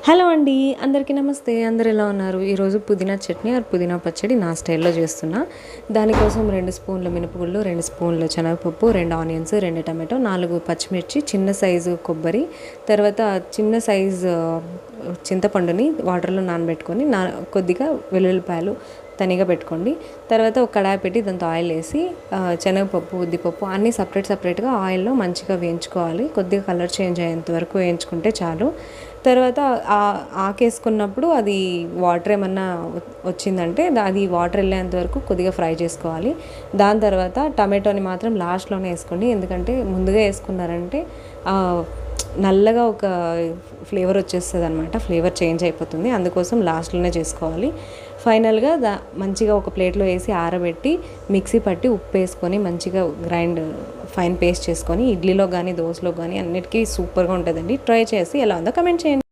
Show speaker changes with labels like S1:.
S1: Hello అండి, అందరికీ నమస్తే. అందరు ఎలా ఉన్నారు? ఈరోజు పుదీనా చట్నీ ఆర్ పుదీనా పచ్చడి నా స్టైల్లో చేస్తున్నా. దానికోసం 2 స్పూన్ల మినపగుళ్ళు, 2 స్పూన్ల శనగపప్పు, 2 ఆనియన్స్, 2 టమాటో, 4 పచ్చిమిర్చి, చిన్న సైజు కొబ్బరి, తర్వాత చిన్న సైజు చింతపండుని వాటర్లో నానబెట్టుకొని కొద్దిగా వెల్లుల్లిపాయలు తనిగా పెట్టుకోండి. తర్వాత ఒక కడాయి పెట్టి దాంతో ఆయిల్ వేసి శనగపప్పు, ఉద్దిపప్పు అన్నీ సపరేట్గా ఆయిల్లో మంచిగా వేయించుకోవాలి. కొద్దిగా కలర్ చేంజ్ అయ్యేంత వరకు వేయించుకుంటే చాలు. తర్వాత ఆకేసుకున్నప్పుడు అది వాటర్ ఏమన్నా వచ్చిందంటే అది వాటర్ వెళ్ళేంత వరకు కొద్దిగా ఫ్రై చేసుకోవాలి. దాని తర్వాత టమాటోని మాత్రం లాస్ట్లోనే వేసుకోండి, ఎందుకంటే ముందుగా వేసుకున్నారంటే నల్లగా ఒక ఫ్లేవర్ వచ్చేస్తుంది అనమాట, ఫ్లేవర్ చేంజ్ అయిపోతుంది. అందుకోసం లాస్ట్లోనే చేసుకోవాలి. ఫైనల్గా మంచిగా ఒక ప్లేట్లో వేసి ఆరబెట్టి మిక్సీ పట్టి ఉప్పు వేసుకొని మంచిగా ఫైన్ పేస్ట్ చేసుకొని ఇడ్లీలో కానీ దోశలో కానీ అన్నిటికీ సూపర్గా ఉంటుందండి. ట్రై చేసి ఎలా ఉందో కమెంట్ చేయండి.